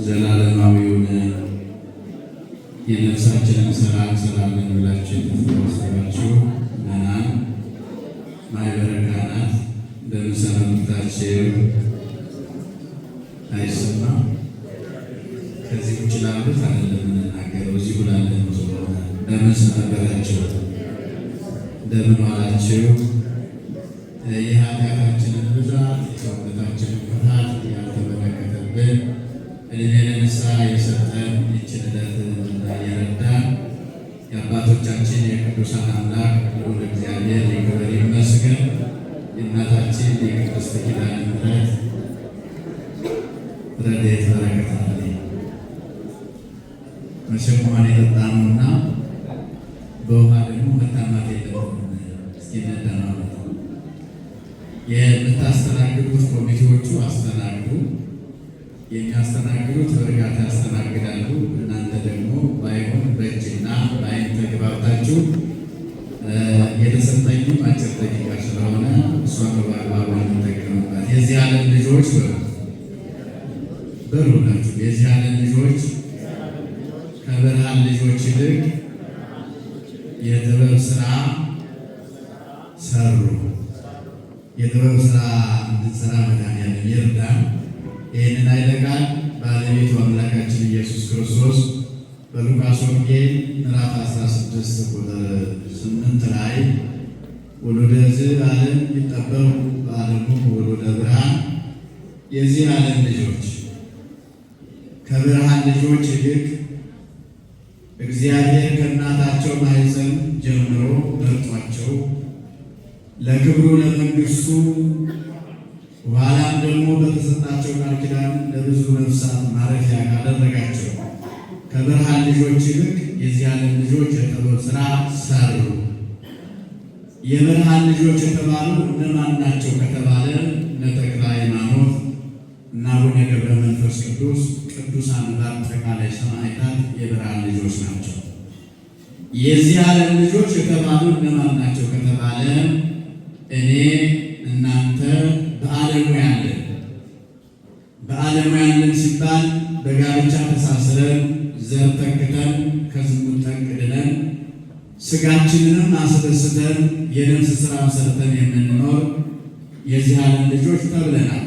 ዘላለማዊውን የነፍሳችንን ሰላም ሰላምን ብላችሁ የተሰባሰባችሁ ምእመናን ማኅበረ ካህናት እንደምን ሰነበታችሁ? አይሰማም? ከዚህ ውጭ ላሉት አይደለም የምንናገረው፣ እዚሁ ላለን ስለሆነ እንደምን ሰነበታችሁ? እንደምን ዋላችሁ? የኃጢአታችንን ብዛት የሰውነታችንን ክፋት ያልተመለከተብን እድሜ ለንስሐ የሰጠን ይህችን ዕለት የረዳን የአባቶቻችን የቅዱሳን አምላክ ልዑል እግዚአብሔር ይክበር ይመስገን። የእናታችን የቅድስት ኪዳነ ምሕረት ረድኤት በረከት አለ። መቼም ውሃን የጠጣነውና በውሃ ደግሞ መታማት የለብንም። እስኪ እንደማመጥ የምታስተናግዱት ኮሚቴዎቹ አስተናግዱ። የሚያስተናግዱት በእርጋታ ያስተናግዳሉ። እናንተ ደግሞ ባይሆን በእጅና በአይን ተግባብታችሁ የተሰጠኝም አጭር ደቂቃ ስለሆነ እሷን በአግባቡ እንጠቀምባት። የዚህ ዓለም ልጆች በሉላችሁ፣ የዚህ ዓለም ልጆች ከብርሃን ልጆች ይልቅ የጥበብ ስራ ሰሩ። የጥበብ ስራ እንድንሰራ መድኃኒዓለም ይርዳን። ይህንን ኃይለ ቃል ባለቤቱ አምላካችን ኢየሱስ ክርስቶስ በሉቃስ ወንጌል ምዕራፍ 16 ቁጥር 8 ላይ ወለደዚህ ዓለም ይጠበቡ በዓለሙ ወለደ ብርሃን፣ የዚህ ዓለም ልጆች ከብርሃን ልጆች ይልቅ እግዚአብሔር ከእናታቸው ማኅፀን ጀምሮ መርጧቸው ለክብሩ ለመንግሥቱ በኋላም ደግሞ በተሰጣቸው ቃል ኪዳን ለብዙ ነፍሳት ማረፊያ ካደረጋቸው ከብርሃን ልጆች ይልቅ የዚህ ዓለም ልጆች የጥበብ ሥራ ሰሩ። የብርሃን ልጆች የተባሉ እነማን ናቸው ከተባለ እነ ተክለ ሃይማኖት እና አቡነ ገብረ መንፈስ ቅዱስ ቅዱሳን በአጠቃላይ ሰማዕታት የብርሃን ልጆች ናቸው። የዚህ ዓለም ልጆች የተባሉ እነማን ናቸው ከተባለ እኔ እናንተ በዓለሙ ያለን። በዓለሙ ያለን ሲባል በጋብቻ ተሳስረን ዘር ተክተን ከዝሙት ጠንቅ ድነን ሥጋችንንም አስደስተን የነፍስ ሥራ ሰርተን የምንኖር የዚህ ዓለም ልጆች ተብለናል።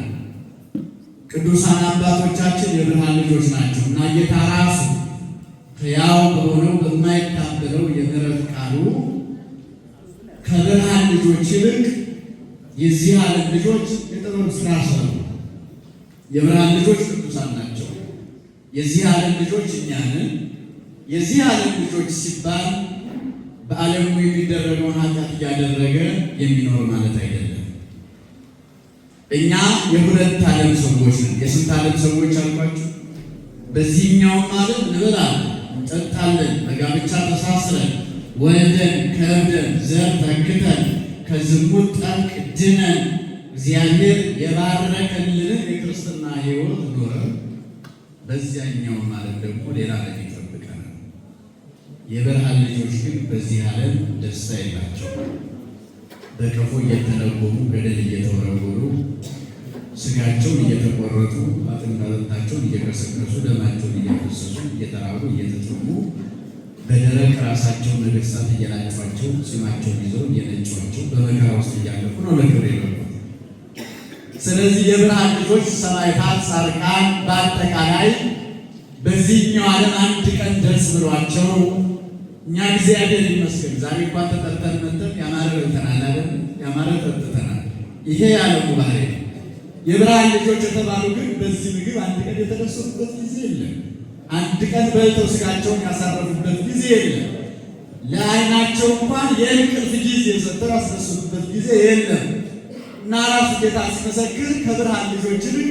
ቅዱሳን አባቶቻችን የብርሃን ልጆች ናቸው እና ጌታ ራሱ ሕያው በሆነው በማይታበለው የምሕረት ቃሉ ከብርሃን ልጆች ይልቅ የዚህ ዓለም ልጆች የጥበብ ሥራ ሰሩ። የብርሃን ልጆች ቅዱሳን ናቸው። የዚህ ዓለም ልጆች እኛንን። የዚህ ዓለም ልጆች ሲባል በዓለሙ የሚደረገውን ኃጢአት እያደረገ የሚኖር ማለት አይደለም። እኛ የሁለት ዓለም ሰዎች ነን። የስንት ዓለም ሰዎች አልኳችሁ? በዚህኛውም ዓለም እንበላለን፣ እንጠጣለን፣ በጋብቻ ተሳስረን ወልደን ከብደን ዘር ተክተን ከዝሙት ጠንቅ ድነን እግዚአብሔር የባረከልንን የክርስትና ሕይወት ኖረን በዚያኛው ዓለም ደግሞ ሌላ ዓለም ይጠብቀናል። የብርሃን ልጆች ግን በዚህ ዓለም ደስታ የላቸው። በቀፎ እየተለጎሙ ገደል እየተወረወሩ ሥጋቸውን እየተቆረጡ አጥንታቸውን እየከሰከሱ ደማቸውን እያፈሰሱ እየተራቡ እየተጠሙ በደረቅ ራሳቸውን ነገሥታት እየላጯቸው ፂማቸውን ይዘው እየነጯቸው በመከራ ውስጥ እያለፉ ነው ለክብር የበቁት። ስለዚህ የብርሃን ልጆች ሰማዕታት፣ ጻድቃን በአጠቃላይ በዚህኛው ዓለም አንድ ቀን ደስ ብሏቸው እኛ እግዚአብሔር ይመስገን ዛሬ እንኳን ተጠርተን መጥተን ያማረ በልተናል አይደል? ያማረ ጠጥተናል። ይሄ የዓለሙ ባህሪ ነው። የብርሃን ልጆች የተባሉ ግን በዚህ ምግብ አንድ ቀን የተደሰቱበት ጊዜ የለም። አንድ ቀን በልተው ሥጋቸውን ያሳረፉበት ጊዜ የለም። ለዓይናቸው እንኳን የእንቅልፍ ጊዜ ሰጥተው ያስደሰቱበት ጊዜ የለም እና ራሱ ጌታ ሲመሰክር ከብርሃን ልጆች ይልቅ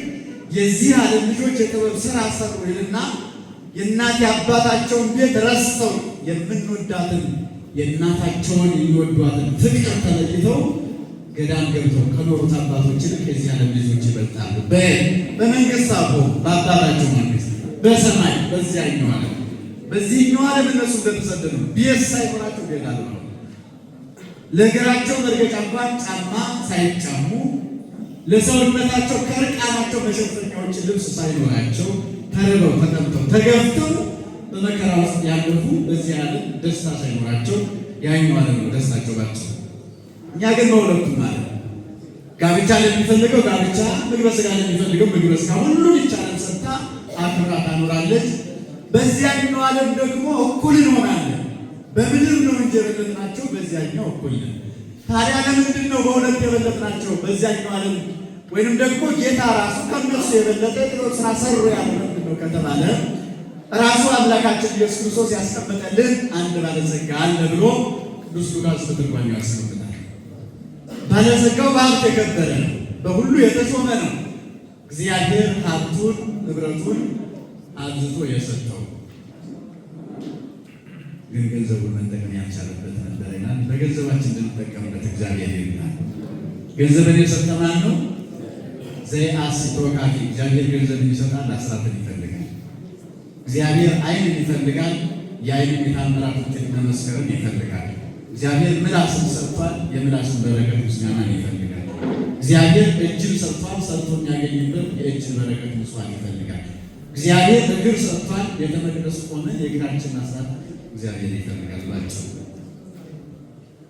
የዚህ ዓለም ልጆች የጥበብ ሥራ ሰሩ ይልና የእናት የአባታቸውን ቤት ረስተው የምንወዳትን የእናታቸውን የሚወዷትን ፍቅር ተለይተው ገዳም ገብተው ከኖሩት አባቶች ይልቅ የዚህ ዓለም ልጆች ይበልጣሉ። በመንግሥት አቦ በአባታቸው መንግሥት በሰማይ በዚያኛው ዓለም በዚህኛው ዓለም እነሱ እንደተሰደዱ ቤት ሳይሆናቸው ገዳም ነው። ለእግራቸው መርገጫ እንኳን ጫማ ሳይጫሙ ለሰውነታቸው ከርቃናቸው መሸፈኛዎች ልብስ ሳይኖራቸው ተርበው ተጠምተው ተገፍተው በመከራ ውስጥ ያለፉ በዚህ ዓለም ደስታ ሳይኖራቸው ያኛው ዓለም ነው ደስታቸው ባቸው። እኛ ግን በሁለቱም ማለት ጋብቻ ለሚፈልገው ጋብቻ፣ ምግበ ሥጋ ለሚፈልገው ምግበ ሥጋ ሁሉን ይቻላል ሰጥታ አክብራ ታኖራለች። በዚያኛው ዓለም ደግሞ እኩል እንሆናለን። በምድር ነው እንጂ የበለጥናቸው በዚያኛው እኩል ነን። ታዲያ ለምንድን ነው በሁለት የበለጥናቸው በዚያኛው ዓለም? ወይንም ደግሞ ጌታ ራሱ ከነሱ የበለጠ ጥበብ ስራ ሰሩ ያለ ምንድን ነው ከተባለ ራሱ አምላካችን ኢየሱስ ክርስቶስ ያስቀመጠልን አንድ ባለጸጋ አለ ብሎ ቅዱስ ሉቃስ በትርጓሜው ያስቀምጣል። ባለጸጋው በሀብት የከበረ ነው፣ በሁሉ የተሾመ ነው። እግዚአብሔር ሀብቱን ንብረቱን አብዝቶ የሰጠው ግን ገንዘቡን መጠቀም ያልቻለበት ነበር ይላል። በገንዘባችን እንድንጠቀምበት እግዚአብሔር ይልናል። ገንዘብን የሰጠ ማን ነው? ዘየአስቶ ካፊ። እግዚአብሔር ገንዘብን ይሰጣል፣ አስራትን ይፈልጋል። እግዚአብሔር ዓይንን ይፈልጋል፣ የዓይንን የታምራት ውጤት መመስከርን ይፈልጋል። እግዚአብሔር ምላስን ሰጥቷል፣ የምላስን በረከት ምስጋናን ይፈልጋል። እግዚአብሔር እጅን ሰጥቷል፣ ሰርቶ የሚያገኝበት የእጅን በረከት ምስዋዕት ይፈልጋል። እግዚአብሔር እግር ሰጥቷል፣ ቤተ መቅደስ ቆመን የእግራችን አስራት እግዚአብሔር ይፈልጋል። ባጭሩ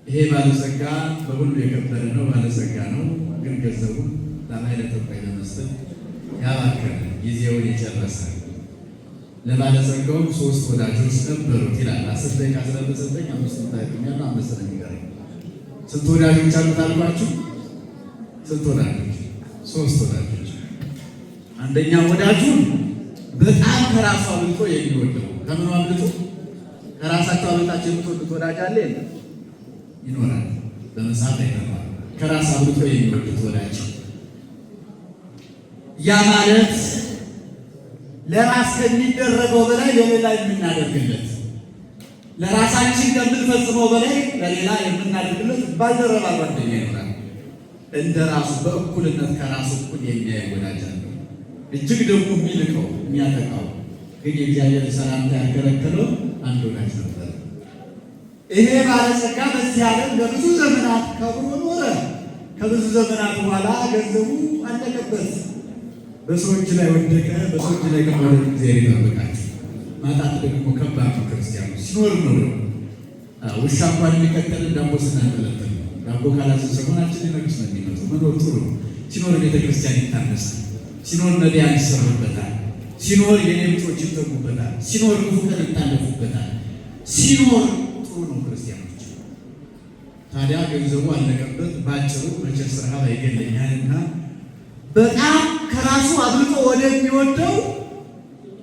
ይሄ ባለጸጋ በሁሉ የከበረ ነው፣ ባለጸጋ ነው። ግን ገንዘቡን ለኃይለ ተቋይ ለመስጠት ያባከነ ጊዜውን የጨረሰ ለባለጸጋው 3 ወዳጆች ነበሩት ይላል። 10 ደቂቃ ስለተሰጠኝ 5 ታይኛና 5 ነው የሚቀረው። ስንት ወዳጆች አሉት አልኳችሁ? ስንት ወዳጆች? 3 ወዳጆች። አንደኛ ወዳጁን በጣም ከራሱ አብልጦ የሚወደው። ከምኑ አብልጦ? ከራሳቸው አብልጣቸው የምትወዱት ወዳጅ አለ የለም? ይኖራል። በመጽሐፍ አይተናል። ከራስ አብልጦ የሚወዱት ወዳጅ ያ ማለት ለራስ ከሚደረገው በላይ ለሌላ የምናደርግለት፣ ለራሳችን ከምንፈጽመው በላይ ለሌላ የምናደርግለት ባልደረባ ጓደኛ ይኖራል። እንደ ራሱ በእኩልነት ከራሱ እኩል የሚያይ ወዳጅ አለው። እጅግ ደግሞ የሚልቀው የሚያጠቃው ግን የእግዚአብሔር ሰላምታ ያልከለከለው አንድ ወዳጅ ነበር። ይሄ ባለጸጋ በዚህ ዓለም ለብዙ ዘመናት ከብሮ ኖረ። ከብዙ ዘመናት በኋላ ገንዘቡ አለቀበት፣ በሰዎች ላይ ወደቀ። በሰዎች ላይ ከማለት እግዚአብሔር ይጠብቃችሁ። ማጣት ደግሞ ከባድ ነው። ክርስቲያኑ ሲኖር ነው። ውሻ እንኳን የሚከተልን ዳቦ ስናንጠለጥል ዳቦ ካላዘዘ ሰሞናችን ሊነግስ ነው የሚመጡ። መኖር ጥሩ ነው። ሲኖር ቤተክርስቲያን ይታነሳል። ሲኖር ነቢያን ይሰሩበታል። ሲኖር የኔ ብጮች ይጠጉበታል። ሲኖር ክፉ ቀን ይታለፉበታል። ሲኖር ጥሩ ነው። ክርስቲያኖች ታዲያ ገንዘቡ አለቀበት። ባጭሩ መቼስ ረሃብ አይገለኛልና በጣም ከራሱ አብልጦ ወደሚወደው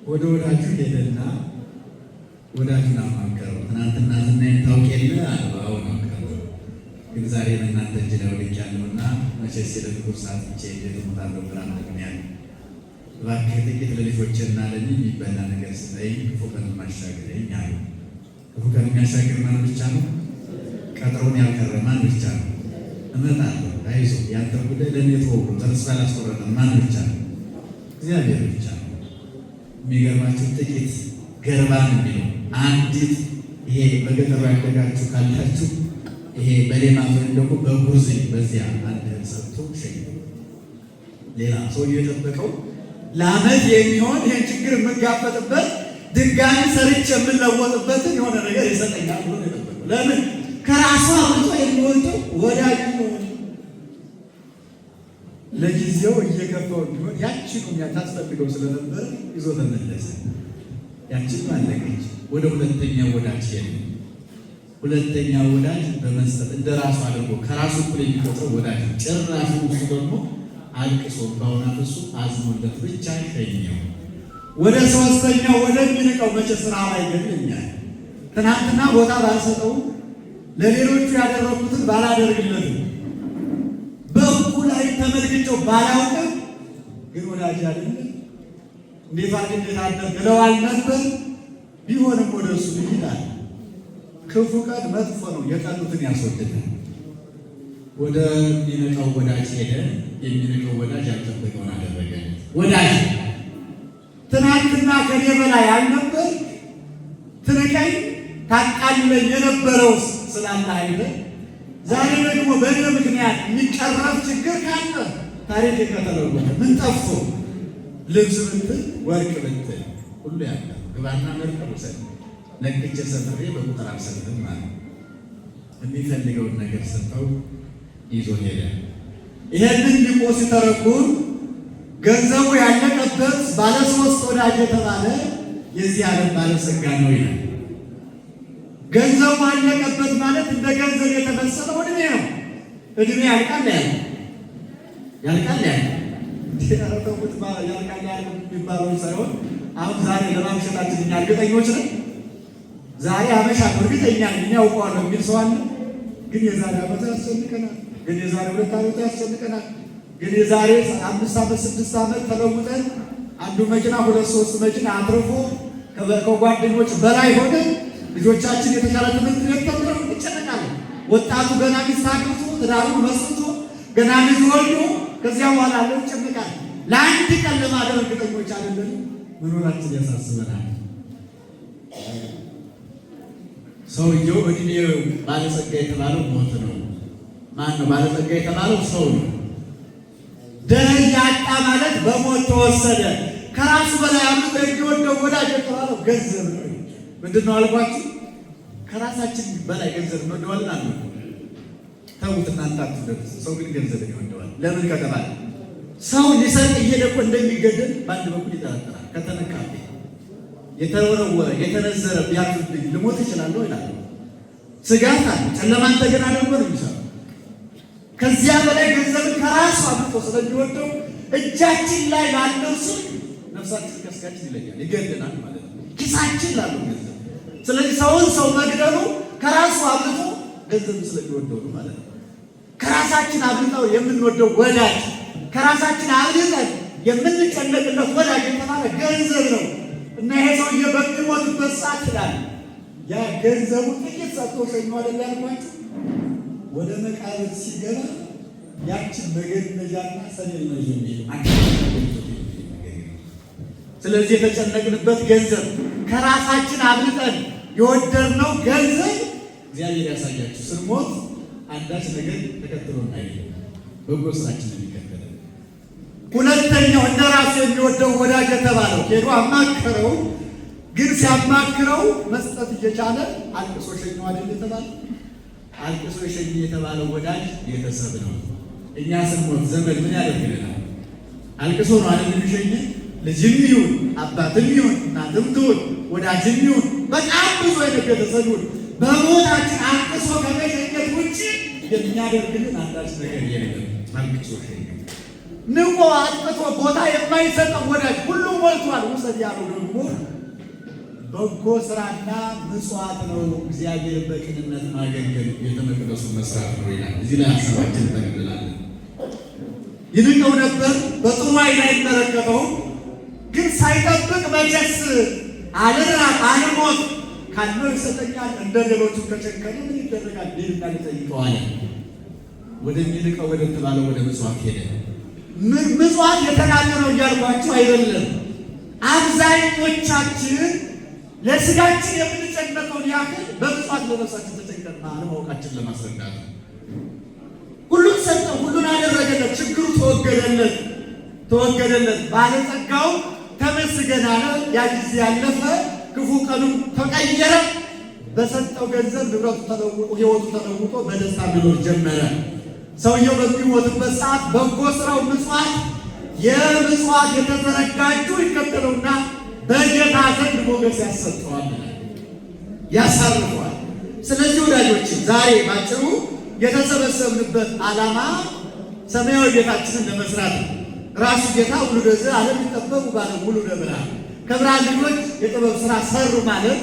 ወደ ወዳጁ ሄደና ወዳጁን አማከረው። ትናንትና ዝናዬን ታውቅ የለ አልባው አማከረው። ግን ዛሬ በእናንተ እጅ ላይ ወድቄያለሁና መቼስ የለጥቁር ሰዓት ብቻ እንዴት እሞታለሁ ብላ ምክንያት እባክህ ጥቂት ለልጆችና ለእኔ የሚበላ ነገር ስጠኝ፣ ክፉ ቀን ማሻገረኝ አሉ። ክፉ ቀን የሚያሻግር ማን ብቻ ነው? ቀጥሮን ያልቀረ ማን ብቻ ነው? እመጣለሁ፣ አይዞህ፣ ያንተ ጉዳይ ለእኔ ተወው፣ ተስፋ አላስቆረጠም ማን ብቻ ነው? እግዚአብሔር ብቻ ነው። የሚገርማችሁ ጥቂት ገርባን የሚለው አንዲት፣ ይሄ በገጠሩ ያደጋችሁ ካላችሁ ይሄ በሌማት ወይም ደግሞ በጉርዝ በዚያ አንድ ሰጥቶ ሸኝ። ሌላ ሰው የጠበቀው ለዓመት የሚሆን ይህን ችግር የምጋፈጥበት ድጋሚ ሰርቼ የምለወጥበትን የሆነ ነገር ይሰጠኛል ብሎ የጠበቀው። ለምን? ከራሷ አብልጦ የሚወደው ወዳጅ ነው። ለጊዜው እየከፋው ቢሆን ያችኑ ታስፈልገው ስለነበር ይዞ ተመለሰ። ያችን ማለቀች። ወደ ሁለተኛው ወዳጅ ሄደ። ሁለተኛው ወዳጅ በመስጠት እንደ ራሱ አድርጎ ከራሱ እኩል የሚቆጥረው ወዳጅ ጭራሹ እሱ ደግሞ አልቅሶ ባውናት እሱ አዝኖለት ብቻ ሸኘው። ወደ ሶስተኛው ወደሚንቀው መቼ ስራ ላይ ገለኛል። ትናንትና ቦታ ባልሰጠው ለሌሎቹ ያደረኩትን ባላደርግለትም በእኩል ላይ ተመልክቼው ባላውቅም ግን ወዳጅ አይደለም እንዴት አድርገህ ብለዋል ነበር። ቢሆንም ወደ እሱ ይላል። ክፉ ቀን መጥፎ ነው፣ የቀኑትን ያስወድዳል። ወደ ሚነቀው ወዳጅ ሄደ። የሚነቀው ወዳጅ ያልጠበቀውን አደረገ። ወዳጅ ትናንትና ከኔ በላይ አልነበር ትንቀኝ ታቃልለኝ የነበረው ስላለ አይደል? ዛሬ ደግሞ በእኔ ምክንያት የሚቀረፍ ችግር ካለ ታሪክ ከተለወጠ ምን ጠፍቶ ልብስ ብትል ወርቅ ብትል ሁሉ ያለ ግባና መርቅ ውሰድ ነግቼ ሰፍሬ በቁጥር አልሰጥም ማለት የሚፈልገውን ነገር ሰጠው ይዞ ሄደ። ይሄንን ሊቆ ሲተረጉም ገንዘቡ ያለቀበት ባለ ሶስት ወዳጅ የተባለ የዚህ ዓለም ባለጸጋ ነው ይላል። ገንዘቡ ያለቀበት ማለት እንደ ገንዘብ የተመሰለው እድሜ ነው። እድሜ ያልቃል ያልቃል ተረተውት ያልቃል የሚባለው ሳይሆን አሁን ዛሬ ለማምሸታችን እኛ እርግጠኞች ነን። ዛሬ አመሻ እርግጠኛ ነኝ ያውቀዋለሁ የሚል ሰው አለ። ግን የዛሬ ዓመት ያስጨንቀናል። ግን የዛሬ 2 ዓመት ያስጨንቀናል። ግን የዛሬ 5 ዓመት 6 ዓመት ተለውጠን አንዱ መኪና 2-3 መኪና አትርፎ ከጓደኞች በላይ ሆነ ልጆቻችን የተሻለ ትምህርት ቤት ተምረው እንጨነቃለን። ወጣቱ ገና ሚስት አግብቶ ትዳሩን መስርቶ ገና ልጅ ወልዶ ከዚያ በኋላ አለው ይጨነቃል። ለአንድ ቀን ለማደር እርግጠኞች አይደለም። መኖራችን ያሳስበናል። ሰውየው እድሜው ባለጸጋ የተባለው ሞት ነው። ማን ነው ባለጸጋ የተባለው? ሰው ነው። ደረጃ አጣ ማለት በሞት ተወሰደ። ከራሱ በላይ አምልጦ የሚወደው ወዳጅ የተባለው ገንዘብ ነው። ምንድን ነው አልኳችሁ? ከራሳችን በላይ ገንዘብ እንወደዋለን አለ። ተውት እናንተ አትደርሱ። ሰው ግን ገንዘብ ይወደዋል። ለምን ከተባለ ሰው ሊሰርቅ እየደቆ እንደሚገደል በአንድ በኩል ይጠረጠራል። ከተነካቤ የተወረወረ የተነዘረ ቢያርፍብኝ ልሞት እችላለሁ ይላል። ስጋት አለ። ጨለማን ተገና አድርጎ ነው የሚሰራው። ከዚያ በላይ ገንዘብን ከራሱ አምልጦ ስለሚወደው እጃችን ላይ ባለው ስልክ ነፍሳችን ከስጋችን ይለያል፣ ይገድናል ማለት ነው። ኪሳችን ላለው ገንዘብ። ስለዚህ ሰውን ሰው መግደሉ ከራሱ አምልጦ ገንዘብ ስለሚወደው ነው ማለት ነው። ከራሳችን አብልጠው የምንወደው ወዳጅ፣ ከራሳችን አብልጠን የምንጨነቅለት ወዳጅ የተባለ ገንዘብ ነው። እና ይሄ ሰውዬ በሚሞትበት ሰዓት ይላል ያ ገንዘቡ ጥቂት ሰጥቶ ሸኘው አይደል ያልኳችሁ። ወደ መቃብር ሲገባ ያችን መገነጃና ሰኔል መጀመር ስለዚህ የተጨነቅንበት ገንዘብ ከራሳችን አብልጠን የወደድነው ገንዘብ እግዚአብሔር ያሳያችሁ። ስንሞት አንዳች ነገር ተከትሎ አይደለም በጎ ስራችን የሚከተለው። ሁለተኛው እንደ ራሱ የሚወደው ወዳጅ የተባለው ሄዶ አማከረው። ግን ሲያማክረው መስጠት እየቻለ አልቅሶ ሸኘው አይደል የተባለ። አልቅሶ ሸኝ የተባለው ወዳጅ ቤተሰብ ነው። እኛ ስንሞት ዘመድ ምን ያደርግልናል? አልቅሶ ነው አይደል የሚሸኝ። ልጅም ይሁን አባትም ይሁን እናትም ትሁን ወዳጅም ይሁን በጣም ብዙ አይነት ቤተሰብ ይሁን በሞታችን አልቅሶ ከመሸኘት ውጭ የሚያደርግልን አንዳች ነገር የለም። አልቅሶ ሸኝ ንቆ አጥቶ ቦታ የማይሰጠው ወዳጅ ሁሉ ሞልቷል። ውሰድ ያለው ደግሞ በጎ ስራና ምጽዋት ነው። እግዚአብሔር በቅንነት ማገልገል ቤተ መቅደሱን መስራት ነው ይላል። እዚህ ላይ ሀሳባችን እንጠቅልላለን። ይልቀው ነበር በጥሩ ዓይን አይመለከተውም። ግን ሳይጠብቅ መቼስ አልራቅ አልሞት ካለው ይሰጠኛል እንደ ሌሎቹ ከጨከነ ምን ይደረጋል? ሌልና ሊጠይቀዋል። ወደሚልቀው ወደ ተባለው ወደ ምጽዋት ሄደ። ምጽዋት የተናቀ ነው እያልኳችሁ አይደለም። አብዛኞቻችን ለስጋችን የምንጨነቀውን ያክል በምጽዋት ለነፍሳችን ተጨንቀን አለማወቃችን ለማስረዳት ነው። ሁሉን ሰጠው፣ ሁሉን አደረገለት፣ ችግሩ ተወገደለት። ባለጸጋው ተመስገን አለ። ያ ጊዜ ያለፈ፣ ክፉ ቀኑ ተቀየረ። በሰጠው ገንዘብ ንብረቱ ተለውጦ ሕይወቱ ተለውጦ በደስታ መኖር ጀመረ። ሰውየው በሚሞትበት ሰዓት በጎ ስራው ምጽዋት የምጽዋት የተዘረጋጁ ይከተሉና በጌታ ዘንድ ሞገስ ያሰጠዋል፣ ያሳርፈዋል። ስለዚህ ወዳጆች ዛሬ ባጭሩ የተሰበሰብንበት ዓላማ ሰማያዊ ቤታችንን ለመስራት ነው። ራሱ ጌታ ውሉደ ዘዓለም ይጠበቡ ባለ ውሉደ ብርሃን ከብርሃን ልጆች የጥበብ ስራ ሰሩ ማለት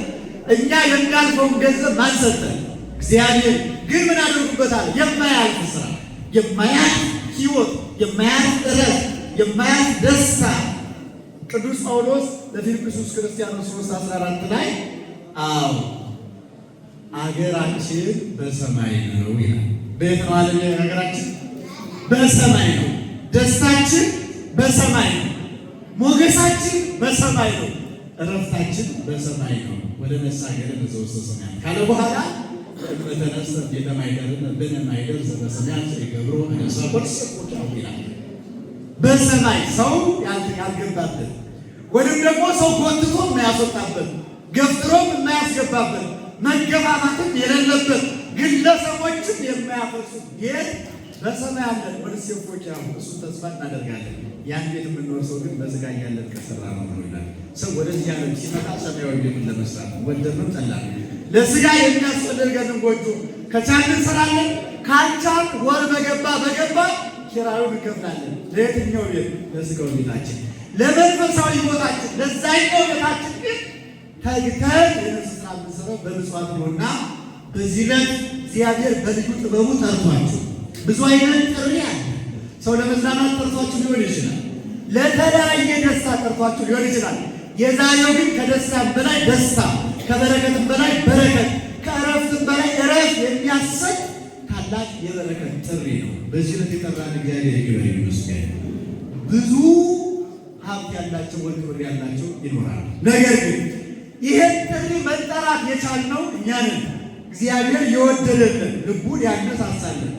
እኛ የሚያልፈውን ገንዘብ ማን ሰጠን? እግዚአብሔር። ግን ምን አድርጉበታል? የማያልፍ ስራ፣ የማያልፍ ሕይወት፣ የማያልፍ እረፍት፣ የማያልፍ ደስታ። ቅዱስ ጳውሎስ ለፊልጵስዩስ ክርስቲያኖስ 3:14 ላይ አገራችን በሰማይ ነው ይላል። በየት ነው አለ? ሀገራችን በሰማይ ነው። ደስታችን በሰማይ ነው። ሞገሳችን በሰማይ ነው። እረፍታችን በሰማይ ነው። ወደ ነሳገረ ዘውስተ ሰማያት ካለ በኋላ በተነሳ የተማይደርነ በነማይደር ዘበሰማያት የገብሮ አነሳ ወርስ ቆጣው ይላል። በሰማይ ሰው ያልገባበት ወይም ደግሞ ሰው ጎትቶ የማያስወጣበት ገፍትሮም የማያስገባበት መገፋፋትም የሌለበት ግለሰቦችም የማያፈርሱት ቤት በሰማይ አለን። ወደ ሴፎች ያው እሱን ተስፋ እናደርጋለን። ያን ቤት የምንወርሰው ግን በስጋ ያለን ከሰራ ነው ይላል። ሰው ወደዚህ ዓለም ሲመጣ ሰማያዊ ቤትን ለመስራት ነው። ወደድንም ጠላን ለስጋ የሚያስፈልገንን ጎጆ ከቻልን እንሰራለን፣ ካልቻል ወር በገባ ኪራዩን እንከፍላለን። ለየትኛው ቤት? ለስጋው ቤታችን። ለመንፈሳዊ ቦታችን ለዛኛው ቤታችን ግን ተግተን የነፍስ ስራ የምንሰራው በምጽዋት ነውና በዚህ ዕለት እግዚአብሔር በልዩ ጥበቡ ጠርቷችሁ ብዙ አይነት ጥሪ አለ። ሰው ለመዝናናት ጠርቷችሁ ሊሆን ይችላል። ለተለያየ ደስታ ጠርቷችሁ ሊሆን ይችላል። የዛሬው ግን ከደስታም በላይ ደስታ፣ ከበረከትም በላይ በረከት፣ ከእረፍትም በላይ እረፍት የሚያሰጥ ታላቅ የበረከት ጥሪ ነው። በዚህ ዕለት የጠራን እግዚአብሔር ይክበር ይመስገን። ብዙ ሀብት ያላቸው ወንድምር ያላቸው ይኖራሉ። ነገር ግን ይህን ጥሪ መጠራት የቻልነው እኛ ነን። እግዚአብሔር የወደደልን ልቡን ያነሳሳልን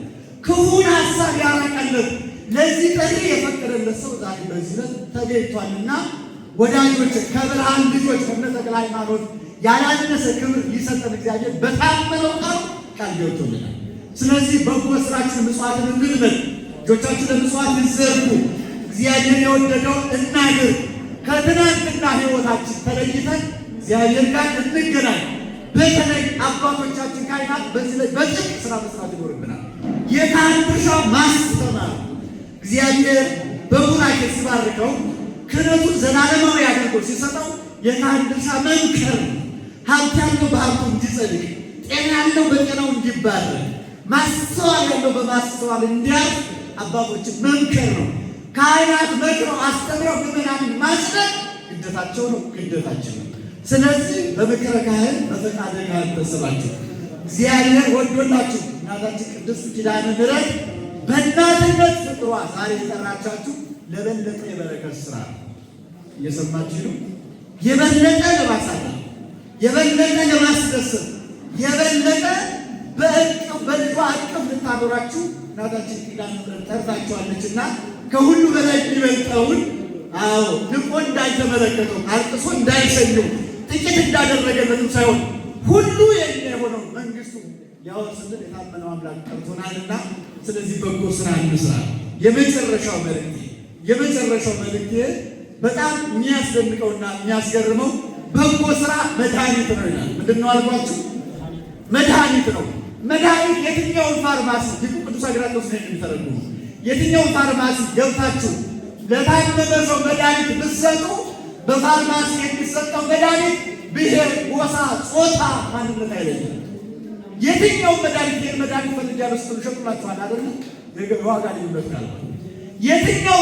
ክፉን ሀሳብ ያራቀልን ለዚህ ጥሪ የፈቀደለት ሰው ዛሬ በዚህ ዕለት ተገኝቷልና ወዳጆች ከብርሃን ልጆች ከእነ ተክለ ሃይማኖት ያላነሰ ክብር ሊሰጠን እግዚአብሔር በታመነው ቃል ገብቶልናል። ስለዚህ በጎ ስራችን ምጽዋትን እንልመድ፣ እጆቻችን ለምጽዋት ይዘርጉ፣ እግዚአብሔር የወደደው እናግር። ከትናንትና ሕይወታችን ተለይተን እግዚአብሔር ጋር እንገናኝ። በተለይ አባቶቻችን ካህናት በዚህ ላይ በጥብቅ ስራ መስራት ይኖርብናል። የካህን ድርሻ ማስተማር፣ እግዚአብሔር በቡራኬ ሲባርከው ክህነቱን ዘላለማዊ አድርጎ ሲሰጠው የካህን ድርሻ መምከር፣ ሀብት ያለው በሀብቱ እንዲጸድቅ፣ ጤና ያለው በጤናው እንዲባረክ፣ ማስተዋል ያለው በማስተዋል እንዲያርፍ አባቶችን መምከር ነው። ካህናት መክረው አስተምረው ምዕመናንን ማጽደቅ ግዴታቸው ነው፣ ግዴታችን ነው። ስለዚህ በምክረ ካህን በፈቃደ ካህን ተሰባችሁ እግዚአብሔር ወዶላችሁ እናታችን ቅድስት ኪዳነ ምሕረት በእናትነት ፍቅሯ ዛሬ የጠራቻችሁ ለበለጠ የበረከት ስራ እየሰማችሁ ነው። የበለጠ ለማሳደግ፣ የበለጠ ለማስደሰት፣ የበለጠ በልጇ አቅፍ ልታኖራችሁ እናታችን ኪዳነ ምሕረት ጠርታችኋለችና ከሁሉ በላይ የሚበልጠውን ንቆ እንዳልተመለከተው አልቅሶ እንዳይሸኘው ጥቂት እንዳደረገለትም ሳይሆን ሁሉ የኛ የሆነው መንግስቱ ያወርስልን የታመነው አምላክ ጠርቶናልና ስለዚህ በጎ ስራ እንስራ። የመጨረሻው መልእክቴ በጣም የሚያስደንቀውና የሚያስገርመው በጎ ስራ መድኃኒት ነው ይላል። ምንድን ነው አልኳችሁ? መድኃኒት ነው። መድኃኒት የትኛውን ፋርማሲ ሊቁ ቅዱስ አግራጦስ ነው የሚተረጉሙ። የትኛውን ፋርማሲ ገብታችሁ ለታመመ ሰው መድኃኒት ብትሰጡ በፋርማሲ የሚሰጠው መድኃኒት ብሔር፣ ጎሳ፣ ጾታ፣ ማንነት አይለኝም። የትኛው መድኃኒት ፈልጊያለሁ ስትሉ ሸጡላችኋል አይደለ? ዋጋ ልዩነት ካለ የትኛው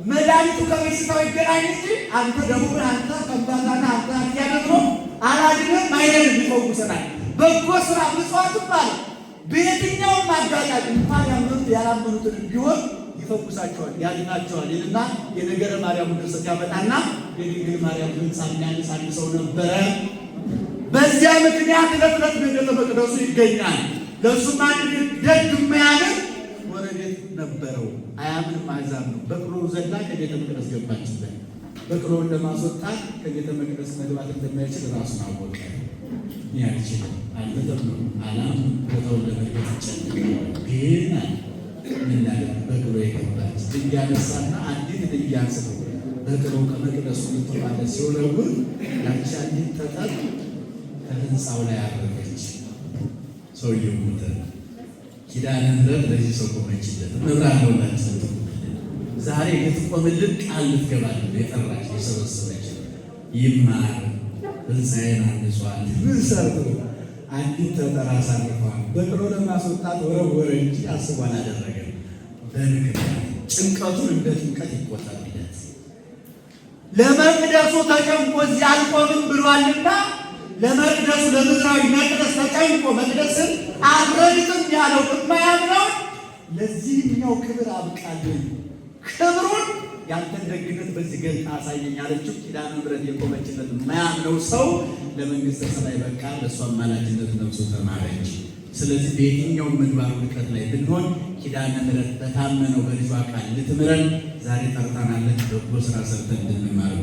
መድኃኒቱ ከበሽታው ይገናኝ እንጂ አንተ ደቡብን፣ አንተ ከምባታና አንተ ያደግሮ አላድንም አይደለም ይፈውሰናል። በጎ ስራ ምጽዋትም አለ በየትኛውም አጋጣሚ እንኳን ያመኑት ያላመኑትን ቢሆን ይፈውሳቸዋል፣ ያድናቸዋል ይልና የነገረ ማርያም ድርሰት ያመጣና የድንግል ማርያም ህንፃ የሚያነሳ አንድ ሰው ነበረ። በዚያ ምክንያት ዕለት ቤተ መቅደሱ ይገኛል። ለእሱም አንድ ደግ የሚያምን ጎረቤት ነበረው። አያምንም፣ አሕዛብ ነው። በቅሎ ዘላ ከቤተ መቅደስ ገባችበት። በቅሎውን ለማስወጣት ከቤተ መቅደስ መግባት እንደማይችል ራሱን አወቀ። ያልችልም አልተጠብነው አላም ቦታውን ለመግባት ይጨንቅ ግን በቅሎ የገባች ድንጋይ አነሳና አንዲት ድንጋይ አንስቶ በቅሎ ከመቅደሱ ልትባለ ሲወለውል ያቺ አንዲት ጠጠር ከህንፃው ላይ አረፈች። ሰውየው ሞተ። ኪዳነ ምሕረት ለዚህ ሰው ቆመችለት። መብራት ነውላችን ዛሬ ልትቆምልን ቃል ልትገባልን የጠራች የሰበሰበች ይማር ህንፃዬን አንጿል። ምን ሰርቶ አንዲት ጠጠር አሳርፏል። በቅሎ ለማስወጣት ወረወረ እንጂ አስቦ አላደረገም። በምክንያት ጭንቀቱን እንደ ጭንቀት ይቆጠርለት። ለመቅደሱ ተጨንቆ እዚህ አልቆምም ብሏልና ለመቅደሱ ለምድራዊ መቅደስ ተጨንቆ መቅደስን አልረግጥም ያለው የማያምነውን ለዚህኛው ክብር አብቃልን። ክብሩን ያንተን ደግነት በዚህ ገልጣ አሳየኝ አለችው። ኪዳነ ምሕረት የቆመችለት የማያምነው ሰው ለመንግሥተ ሰማይ በቃ። ለእሷ አማላጅነት ነፍሱ ተማረች። ስለዚህ በየትኛውም ምግባር ውድቀት ላይ ብንሆን ኪዳነ ምሕረት በታመነው በልጇ ቃል ልትምረን ዛሬ ጠርታናለች። በጎ ስራ ሰርተን እንድንማር